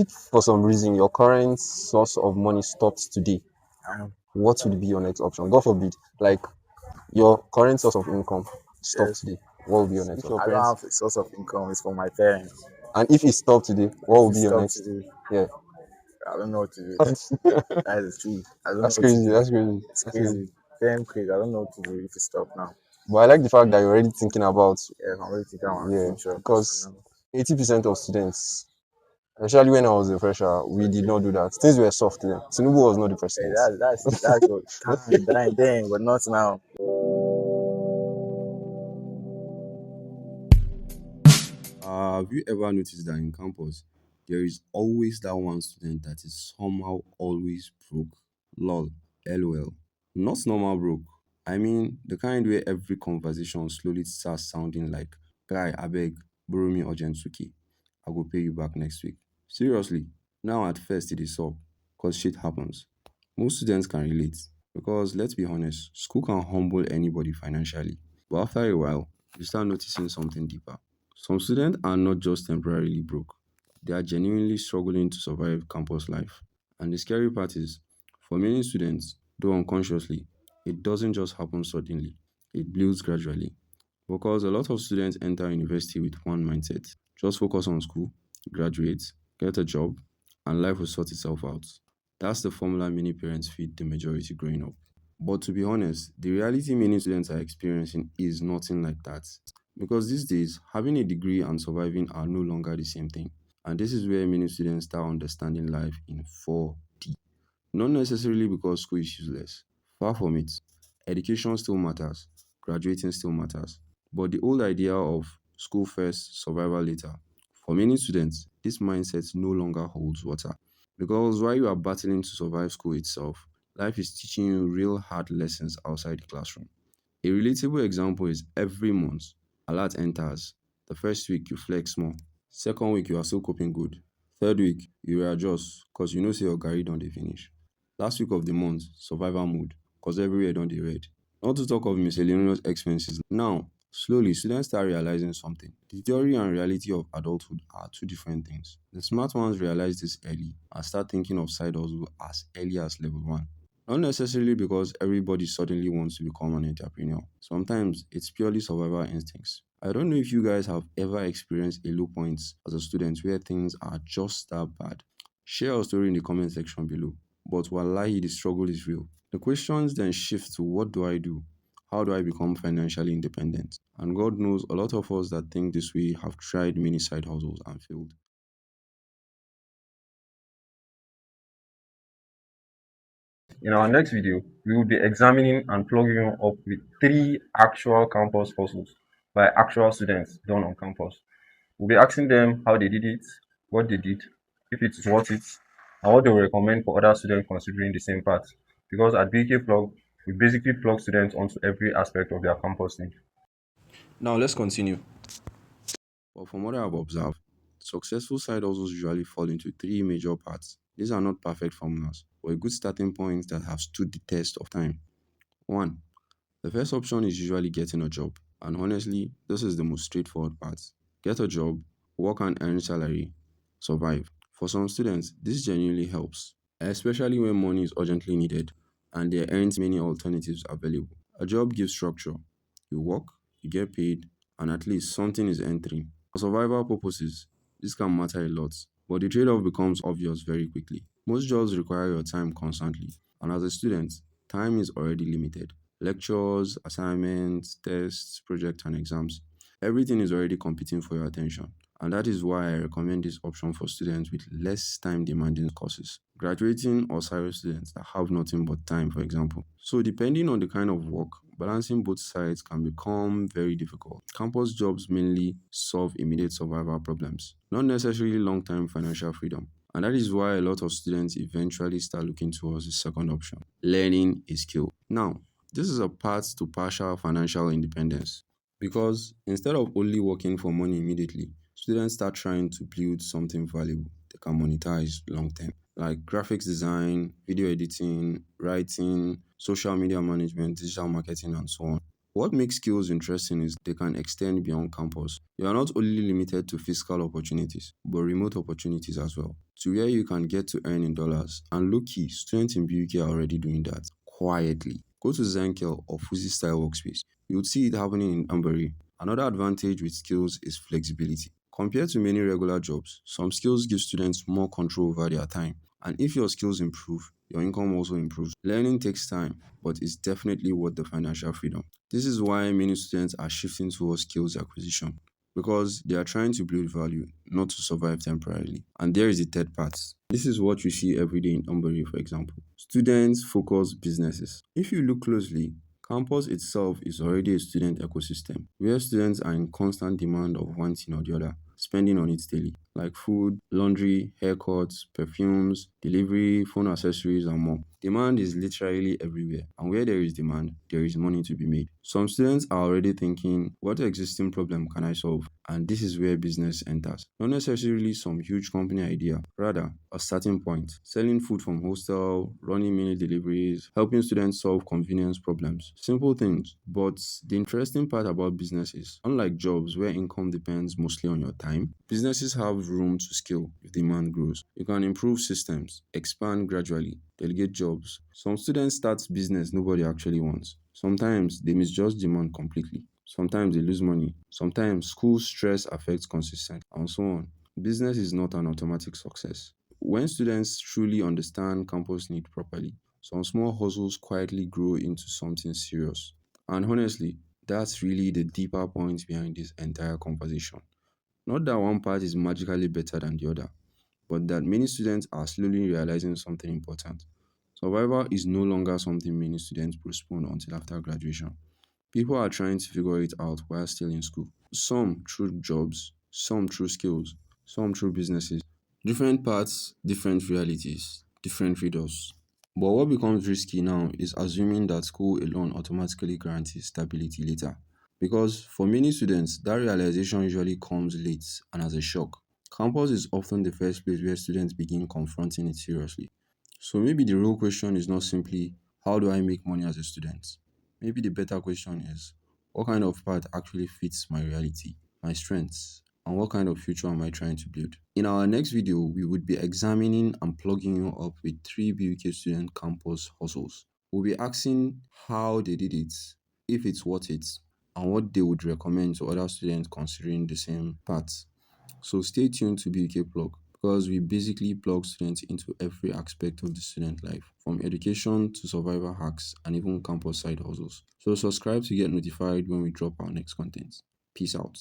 If for some reason your current source of money stops today, Um, what would be your next option? God forbid, like your current source of income stopped yes, today. What would be your next if option? I don't have a source of income, it's from my parents. And if it stopped today, what If would it be your stops next? today, Yeah, I don't know what to do. that's That is the truth. I don't know what to crazy. do. That's crazy. It's That's crazy. crazy. Damn crazy. I don't know what to do if it stops now. But I like the fact that you're already thinking about, Yeah, I'm ready to go on yeah, future. So because now, 80% of students, especially when I was a fresher, we did not do that. Things were soft then. Tinubu was not the hey, president. that's your time, then, but not now. Have you ever noticed that in campus, there is always that one student that is somehow always broke? Lol, lol. Not normal broke. I mean, the kind where every conversation slowly starts sounding like, guy, I beg, borrow me urgent suki. I will pay you back next week. Seriously, now at first it is up, because shit happens. Most students can relate, because let's be honest, school can humble anybody financially. But after a while, you start noticing something deeper. Some students are not just temporarily broke, they are genuinely struggling to survive campus life. And the scary part is, for many students, though unconsciously, it doesn't just happen suddenly, it builds gradually. Because a lot of students enter university with one mindset: just focus on school, graduate, get a job, and life will sort itself out. That's the formula many parents feed the majority growing up. But to be honest, the reality many students are experiencing is nothing like that. Because these days, having a degree and surviving are no longer the same thing. And this is where many students start understanding life in 4D. Not necessarily because school is useless. Far from it. Education still matters. Graduating still matters. But the old idea of school first, survival later, for many students, this mindset no longer holds water. Because while you are battling to survive school itself, life is teaching you real hard lessons outside the classroom. A relatable example is every month, alert enters. The first week you flex small. Second week you are still coping good. Third week you readjust because you know say your garri don dey finish. Last week of the month, survival mode because everywhere don dey red. Not to talk of miscellaneous expenses. Now, slowly students start realizing something. The theory and reality of adulthood are two different things. The smart ones realize this early and start thinking of side hustle as early as level 1. Not necessarily because everybody suddenly wants to become an entrepreneur. Sometimes it's purely survival instincts. I don't know if you guys have ever experienced a low point as a student where things are just that bad. Share your story in the comment section below. But wallahi, the struggle is real. The questions then shift to what do I do? How do I become financially independent? And God knows a lot of us that think this way have tried many side hustles and failed. In our next video, we will be examining and plugging you up with three actual campus hustles by actual students done on campus. We'll be asking them how they did it, what they did, if it is worth it, and what they will recommend for other students considering the same path. Because at BUKPlug, we basically plug students onto every aspect of their campus need. Now let's continue. But from what I have observed, successful side hustles usually fall into three major parts. These are not perfect formulas, but a good starting point that have stood the test of time. 1. The first option is usually getting a job, and honestly, this is the most straightforward part. Get a job, work and earn salary, survive. For some students, this genuinely helps, especially when money is urgently needed and there aren't many alternatives available. A job gives structure. You work, you get paid, and at least something is entering. For survival purposes, this can matter a lot, but the trade off becomes obvious very quickly. Most jobs require your time constantly, and as a student, time is already limited. Lectures, assignments, tests, projects, and exams. Everything is already competing for your attention. And that is why I recommend this option for students with less time demanding courses, graduating or serious students that have nothing but time, for example. So, depending on the kind of work, balancing both sides can become very difficult. Campus jobs mainly solve immediate survival problems, not necessarily long term financial freedom. And that is why a lot of students eventually start looking towards the second option: learning a skill. Now, this is a path to partial financial independence because instead of only working for money immediately, students start trying to build something valuable they can monetize long term, like graphics design, video editing, writing, social media management, digital marketing, and so on. What makes skills interesting is they can extend beyond campus. You are not only limited to physical opportunities, but remote opportunities as well, to where you can get to earn in dollars. And low key, students in BUK are already doing that quietly. Go to Zenkel or Fuzi Style Workspace. You would see it happening in Amberry. Another advantage with skills is flexibility. Compared to many regular jobs, some skills give students more control over their time. And if your skills improve, your income also improves. Learning takes time, but it's definitely worth the financial freedom. This is why many students are shifting towards skills acquisition because they are trying to build value, not to survive temporarily. And there is the third part. This is what you see every day in Umbury, for example. Students focus businesses. If you look closely, campus itself is already a student ecosystem where students are in constant demand of one thing or the other, spending on it daily, like food, laundry, haircuts, perfumes, delivery, phone accessories, and more. Demand is literally everywhere, and where there is demand, there is money to be made. Some students are already thinking, what existing problem can I solve? And this is where business enters. Not necessarily some huge company idea, rather a starting point. Selling food from hostel, running mini deliveries, helping students solve convenience problems. Simple things. But the interesting part about business is, unlike jobs where income depends mostly on your time, businesses have room to scale if demand grows. You can improve systems, expand gradually, delegate jobs. Some students start business nobody actually wants. Sometimes they misjudge demand completely. Sometimes they lose money. Sometimes school stress affects consistency and so on. Business is not an automatic success. When students truly understand campus need properly, some small hustles quietly grow into something serious. And honestly, that's really the deeper point behind this entire conversation. Not that one part is magically better than the other, but that many students are slowly realizing something important. Survival is no longer something many students postpone until after graduation. People are trying to figure it out while still in school. Some through jobs, some through skills, some through businesses. Different paths, different realities, different riddles. But what becomes risky now is assuming that school alone automatically guarantees stability later. Because for many students, that realization usually comes late and as a shock. Campus is often the first place where students begin confronting it seriously. So maybe the real question is not simply how do I make money as a student? Maybe the better question is what kind of path actually fits my reality, my strengths, and what kind of future am I trying to build? In our next video, we would be examining and plugging you up with three BUK student campus hustles. We'll be asking how they did it, if it's worth it, and what they would recommend to other students considering the same path. So stay tuned to BukPlug because we basically plug students into every aspect of the student life, from education to survival hacks and even campus side hustles. So subscribe to get notified when we drop our next content. Peace out.